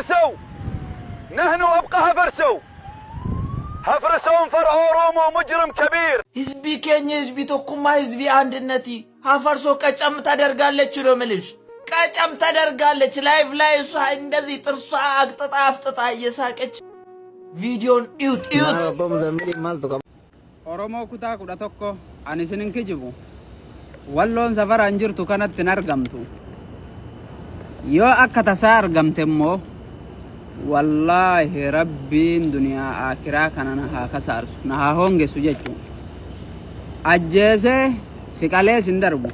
هفرسو نحن أبقى هفرسو هفرسون فرعو رومو مجرم كبير هزبي كيني هزبي توكما هزبي عند النتي هفرسو كاچام تدرغالچ لو ملش كاچام تدرغالچ لايف لاي صح اندزي ترصا اقطጣ አፍጥጣ እየሳቀች ቪዲዮን እዩት በመዘምሪ ማልቶ Oromoo kutaa 11 ani isinin kijibu walloon safara anjirtu kanatti argamtu yoo akka tasaa argamte immoo wallahi rabbiin duniyaa akiraa kana haa kasaarsu na haa hongesu jechuun ajjeesee siqalee sin darbu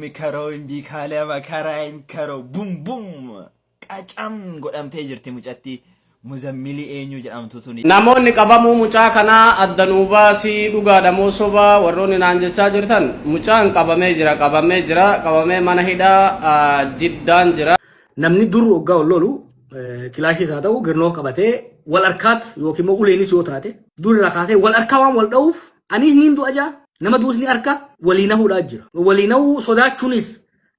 mikaro imbii kaalee makaraa mikaro bum bum qacaam godhamtee jirti mucatti muzammili eenyu jedhamtu tuni namoonni qabamuu mucaa kana addanuubaa si dhugaadhamoo soba warroonni naan jechaa jirtan mucaan qabamee jira qabamee mana hidhaa jiddaan jira namni dur waggaa ollolu kilaashii isaa ta'u girnoo qabatee wal harkaat yookiin immoo uleenis yoo taate dur irraa kaasee wal harkaa waan wal dha'uuf anis niin du'a jaa nama duusni harka waliina hudhaa jira waliina sodaachuunis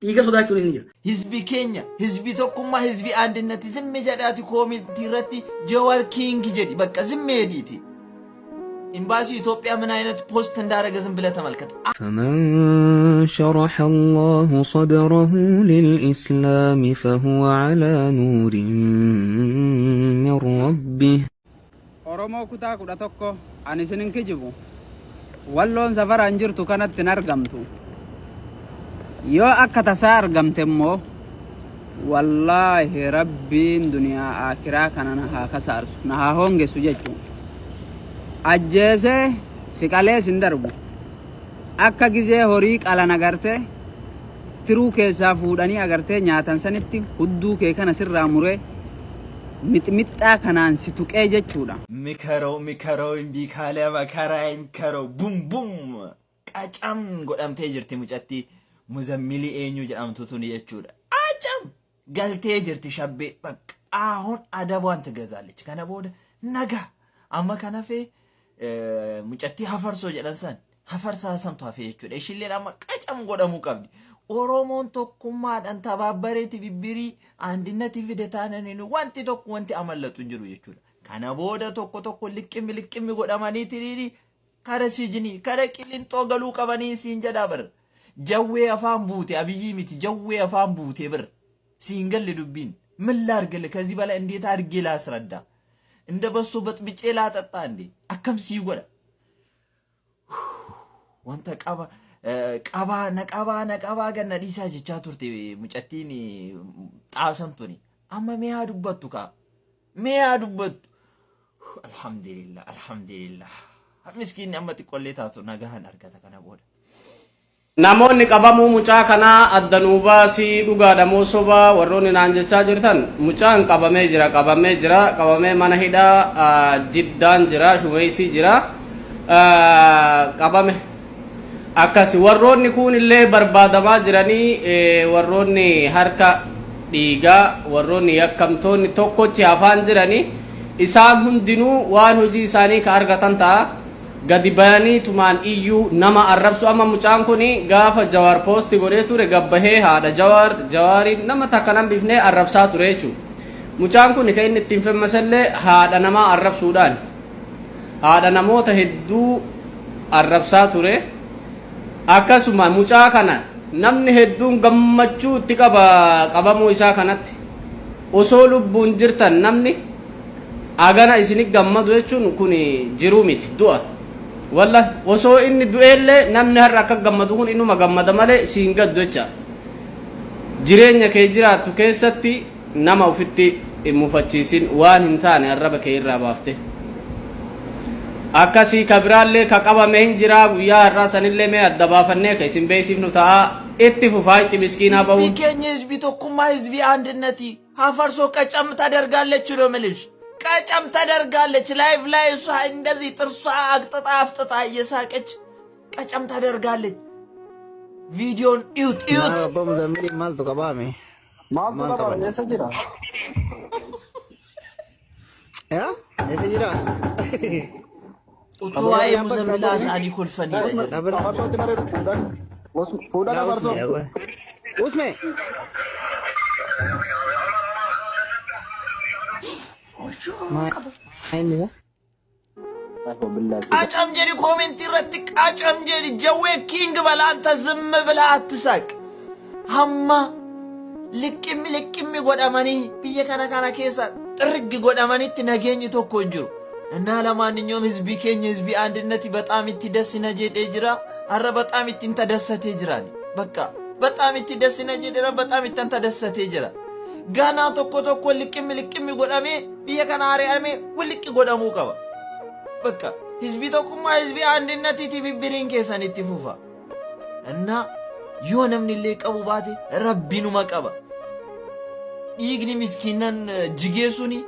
dhiiga sodaachuunis ni jira hizbi keenya hizbi tokkummaa hizbi አንድነቲ ዝም jedhaati ኮሚኒቲ irratti ጀዋር ኪንግ jedhi በቃ ዝም ሄዲቲ ኤምባሲ ኢትዮጵያ ምን አይነት ፖስት እንዳረገ ዝም ብለ ተመልከት فمن شرح الله صدره للإسلام فهو على نور من ربه Oromoo kutaa 11 ani isinin kijibu walloon safara anjirtu kanatti argamtu yoo akka tasaa argamte immoo wallahi rabbiin duniyaa akiraa kana haa kasaarsu na haa hongesu jechuun ajjeesee siqalee sin darbu akka gizee horii qalan agarte tiruu keessaa fuudhanii agartee nyaatan sanitti hudduu kee kana sirraa muree mixmixaa kanaan si tuqee jechuudha mikaro imbii kaalee makaraa mikaro bum bum qacaam godhamtee jirti mucatti muzammili eenyu jedhamtu tuni jechuudha ajam galtee jirti shabbe bak ahun adaቧን ትገዛለች kana booda naga amma kana fe mucatti hafarso jedhansan hafarsa san toafe jechuudha ishillee amma qacam godhamu qabdi oromoon tokkummaadhaan tababbareeti bibbiri andinati fidetaanani wanti tokko wanti amallatu jiru jechuudha kana booda tokko liqqimi godhamanii tiriiri kara sijini kara qilinxoo galuu qabanii siin jedha bar jawwee afaan buute abiyyi miti jawwee afaan buute bir ሲንገል ዱብን ምን ላርገል ከዚህ በላይ እንዴት አርጌ ላስረዳ እንደ በሶ በጥብጬ ላጠጣ እንዴ አከም ሲወራ ወንተ ነቃባ ገና ዲሳ ጀቻ ቱርቴ ሙጨቲኒ ጣሰንቱኒ አማ ሚያዱበቱካ አልহামዱሊላህ ምስኪን አመት ቆሌታቱ ነጋህን አርገተ ከነቦደ namoonni qabamuu mucaa kana addanuubaa si dhugaadhamoo soba warroonni naan jechaa jirtan mucaan qabamee jira qabamee mana hidhaa jiddaan jira shumeesii jira qabame akkasi warroonni kun illee barbaadamaa jiranii warroonni harka dhiigaa warroonni yakkamtoonni tokkochi afaan jiranii isaan hundinuu waan hojii isaanii ka argatan ta'a gadi bayanii tumaan iyyuu nama arrabsu amma mucaan kuni gaafa jawaar poosti godhee ture gabbahee haadha jawaariin nama takka nan bifnee arrabsaa ture jechuudha mucaan kuni kan inni ittiin femmasallee haadha namaa arrabsuudhaan haadha namoota hedduu arrabsaa ture akkasuma mucaa kana namni hedduun gammachuu itti qabamuu isaa kanatti osoo lubbuun jirtan namni agana isinii gammadu jechuun kuni jiruu miti du'a walla osoo inni du'eellee namni har'a akka gammadu kun inuma gammada malee siin gaddu jecha jireenya kee jiraattu keessatti nama ufitti mufachiisin waan hin taane arraba kee irraa baafte akkasii kabiraallee ka qabame hin jira guyyaa har'aa sanillee mee adda baafannee ka isin beeksifnu ta'a itti fufaa itti miskiinaa ba'u hizbi keenya hizbi tokkummaa hizbi አንድነቲ ሀፈርሶ ቀጨም ታደርጋለች ነው ምልሽ ቀጨም ታደርጋለች ላይቭ ላይ እሷ እንደዚህ ጥርሷ አቅጥጣ አፍጥጣ እየሳቀች ቀጨም ታደርጋለች ቪዲዮን እዩት በመዘምሪ ማልቶ ቀባሜ የሰጅራ ኡቶዋይ ሙዘምላ ሳዲ ኮልፈኒ उसमें ቃጫም ጀሪ ኮሜንት ይረቲ ቃጫም ጀሪ ጀዌ ኪንግ በላ አንተ ዝም ብለህ አትሳቅ ሀማ ልቅሚ ጎዳማኒ ብዬ ከነካና ኬሳ ጥርግ ጎዳማኒት ነገኝ ቶኮ እንጅሩ እና ለማንኛውም ህዝቢ ኬኝ ህዝቢ አንድነት በጣም ይትደስ ነጀደ ጅራ አረ በጣም ይትንተደሰተ ጅራኒ በቃ በጣም ይትደስ ነጀደ በጣም ይትንተደሰተ ጅራ ጋና ቶኮ ልቅሚ ጎዳሜ ብዬ ከናሪ አሜ ወልቅ ጎዳሙ ቀባ በቃ ህዝቢ ቶኩማ ህዝቢ አንድነት ይትብብሪን ኬሳን ይትፉፋ እና يونم نلي كابو باتي ربي نو مكابا يغني مسكينن جيجيسوني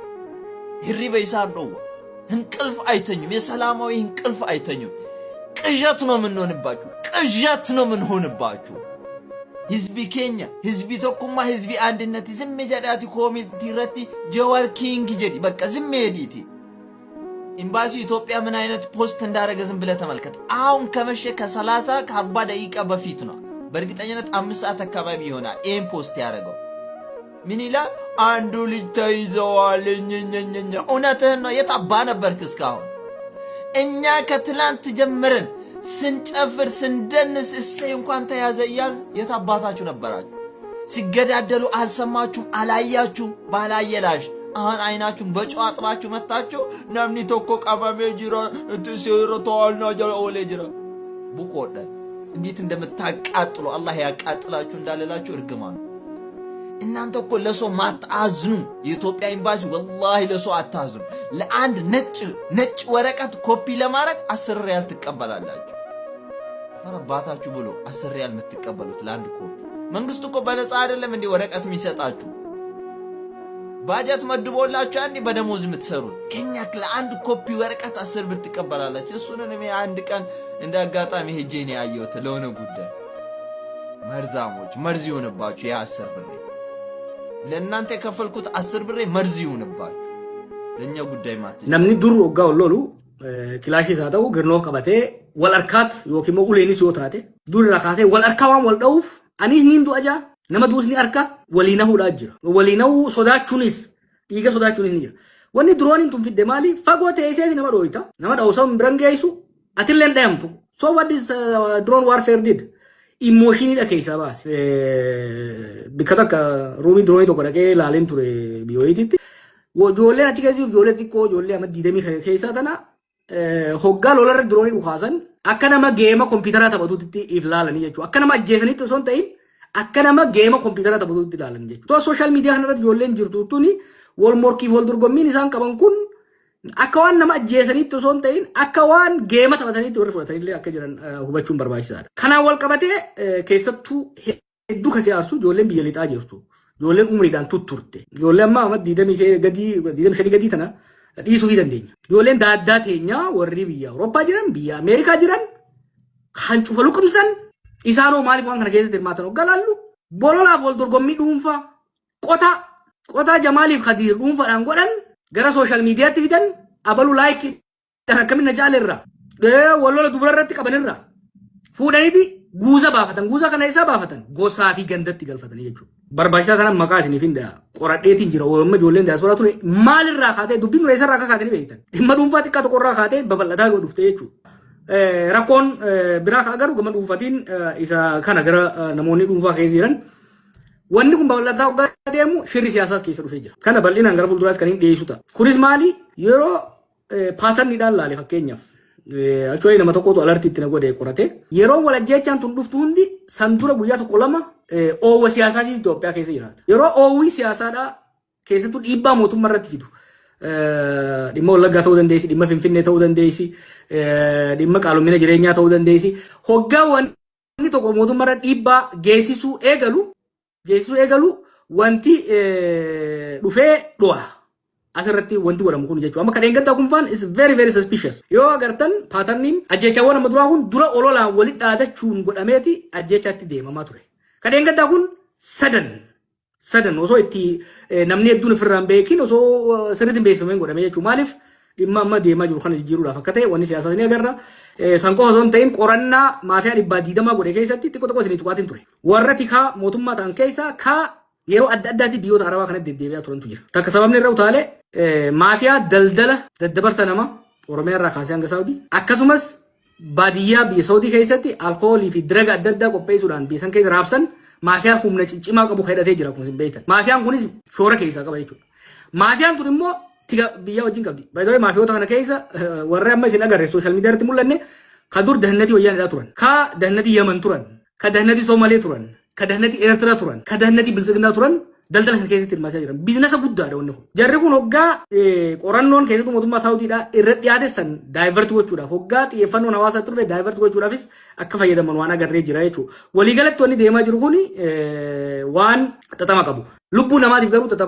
هري بيسان دو هنقلف ايتنيو يسلاماوي هنقلف ايتنيو قجات نو من هونباچو قجات نو من هونباچو ህዝቢ ኬኛ ህዝቢ ተኩማ ህዝቢ አንድነት ዝም ጀዳቲ ኮሚኒቲ ረቲ ጀዋር ኪንግ ጀዲ በቃ ዝም ሄዲቲ ኤምባሲ ኢትዮጵያ ምን አይነት ፖስት እንዳረገ ዝም ብለ ተመልከት አሁን ከመሸ ከ30 ከ40 ደቂቃ በፊት ነው በርግጠኝነት 5 ሰዓት አካባቢ ይሆናል ኤም ፖስት ያረገው ምን ይላል አንዱ ልጅ ተይዘዋል ኘኘኘ እውነትህን ነው የታባ ነበርክ እስካሁን እኛ ከትላንት ጀምረን ስንጨፍር ስንደንስ እሰይ እንኳን ተያዘ ይያል የታባታችሁ ነበራችሁ ሲገዳደሉ አልሰማችሁም አላያችሁም ባላየላሽ አሁን አይናችሁን በጨው አጥባችሁ መጣችሁ ናምኒ ቶኮ ቀባሜ ጅራ እትሰይረቷልና ጀላ ኦሌ ጅራ ቡቆደ እንዴት እንደምታቃጥሉ አላህ ያቃጥላችሁ እንዳለላችሁ እርግማኑ እናንተ እኮ ለሰው ማታዝኑ የኢትዮጵያ ኤምባሲ ወላሂ ለሰው አታዝኑ ለአንድ ነጭ ወረቀት ኮፒ ለማድረግ 10 ሪያል ትቀበላላችሁ ፈረባታችሁ ብሎ 10 ሪያል የምትቀበሉት ለአንድ ኮፒ መንግስቱ እኮ በነፃ አይደለም እንዴ ወረቀት የሚሰጣችሁ ባጀት መድቦላችሁ አንዴ በደሞዝ የምትሰሩት ከኛ ለአንድ ኮፒ ወረቀት 10 ብር ትቀበላላችሁ እሱንም እኔ አንድ ቀን እንዳጋጣሚ ሄጄ ነው ያየሁት ለሆነ ጉዳይ መርዛሞች መርዝ ይሆንባችሁ ያ 10 ብር ለእናንተ የከፈልኩት 10 ብር መርዝ ይሆንባችሁ ለኛ ጉዳይ ማለት namni dur waggaa ololu kilaashi isaa ta'u girnoo qabatee wal harkaat yookiin immoo uleenis yoo taate dur irraa kaasee wal harkaa waan wal dha'uuf anis niin du'a jaa nama duusni harka waliin hahuudhaa jira waliin hahuu sodaachuunis dhiiga sodaachuunis ni jira wanni drooniin tun fidde maali fagoo teessee nama dhooyta nama dha'uusaa biran geessu atillee dhayamtu so what this drone warfare did emotion ida keessa baas bikata ka roomi drone tokko dhaqee laaleen ture biyyootitti ijoolleen achi keessa ijoollee xiqqoo ijoollee amma 20 keessa tana hoggaa lolarra drone dhukaasan akka nama geema kompiitaraa taphatutti if laalanii jechuudha akka nama ajjeesanitti osoo hin ta'in akka nama geema kompiitaraa taphatutti ilaalanii jechuudha social media kanarratti ijoolleen jirtuuttuni wal morkiif wal dorgommiin isaan qaban kun akka waan nama ajjeesanitti osoo hin ta'in akka waan geema taphatanitti warri fudhatanillee akka jiran hubachuun barbaachisaadha. Kanaan wal qabatee keessattuu hedduu kasii aarsu ijoolleen biyya lixaa jirtu. Ijoolleen umriidhaan tutturte. Ijoolleen amma 25 gadii tana dhiisuu dandeenya. Ijoolleen daaddaa teenyaa warri biyya Awurooppaa jiran biyya Ameerikaa jiran kan cufa luqumsan isaanoo maaliif waan kana keessatti hirmaatan hoggalaallu bololaaf wal dorgommii dhuunfaa qotaa Jamaaliif Khadiir dhuunfaadhaan godhan gara social mediaatti fidan abalu like rakkamina jaalerra wallola dubararratti qabanirra fuudhaniiti guuza baafatan guuza kana isaa baafatan gosaa fi gandatti galfatanii jechuudha barbaachisaa sana maqaa isiniif hin daa qoradheetiin jira wamma ijoolleen diaasporaa ture maalirraa kaatee dubbiin ture isarraa akka kaatanii beektan dhimma dhuunfaa xiqqaa tokkorraa kaatee babal'ataa yoo dhufte jechuudha rakkoon biraa kaa garuu gama dhuunfaatiin isa kana gara namoonni dhuunfaa keessa jiran wanni kun babal'ataa hoggaa deemu shirri siyaasaas keessa dhufee jira. Kana bal'inaan gara fuulduraas kan hin dhiyeessu ta'a. Kunis maali yeroo paatarniidhaan laale fakkeenyaaf actually nama tokkotu alartii itti na godhee qorate yeroo wal ajjeechaan tun dhuftu hundi san dura guyyaa tokko lama oowwa siyaasaatii Itoophiyaa keessa jiraata. Yeroo oowwii siyaasaadhaa keessattuu dhiibbaa mootummaa irratti fidu dhimma Wallaggaa ta'uu dandeessi dhimma Finfinnee ta'uu dandeessi dhimma qaala'ina jireenyaa ta'uu dandeessi hoggaa wanni tokko mootummaa irra dhiibbaa geessisuu eegalu wanti dhufee dhu'a asirratti wanti godhamu kun jechuudha amma kadeen gaddaa kun faan is very suspicious yoo agartan paatarniin ajjeechawwan amma duraa kun dura ololaan walitti dhaadachuun godhameeti ajjeechaatti deemamaa ture kadeen gaddaa kun sadan osoo itti namni hedduun ofirraan beekin osoo sirriitti beeksifameen godhame jechuudha maaliif dhimma amma deemaa jiru kana jijjiiruudhaaf akka ta'e wanni siyaasaa ni agarra sanqoo osoo hin ta'in qorannaa maafiyaa 120 godhe keessatti xiqqoo isinii tuqaatiin ture warra tikaa mootummaa ta'an keessaa yeroo adda addaatti biyyoota arabaa kanatti deddeebi'aa turantu jira takka sababni irra utaalee maafiyaa daldala daddabarsa nama Oromiyaa irraa kaasee hanga Saawudii akkasumas baadiyyaa biyya Saawudii keessatti alkoolii fi diraga adda addaa qopheessuudhaan biyya san keessa raabsan maafiyaa humna ciccimaa qabu hidhatee jira kun beektan. Maafiyaan kunis shoora keessaa qaba jechuudha. Maafiyaan kun immoo tiga biyya wajjin qabdi. Baay'ee maafiyoota kana keessa warra amma isin agarre sooshaal miidiyaa irratti mul'anne ka dur dahannati wayyaanidhaa turan, ka dahannati Yemen turan, ka dahannati Soomalee turan, ka dahannati Eertiraa turan, ka dahannati Bilisiginaa turan daldala kana keessatti hirmaachaa jiran. Biizinasa guddaadha wanni kun. Jarri kun hoggaa qorannoon keessattuu mootummaa Saawudiidhaa irra dhiyaate san daayivartii gochuudhaaf hoggaa xiyyeeffannoon hawaasaa turre daayivartii gochuudhaafis akka fayyadaman waan agarree jira jechuudha. Waliigalatti wanni deemaa jiru kun waan xaxama qabu. Lubbuu namaatiif garuu xaxama.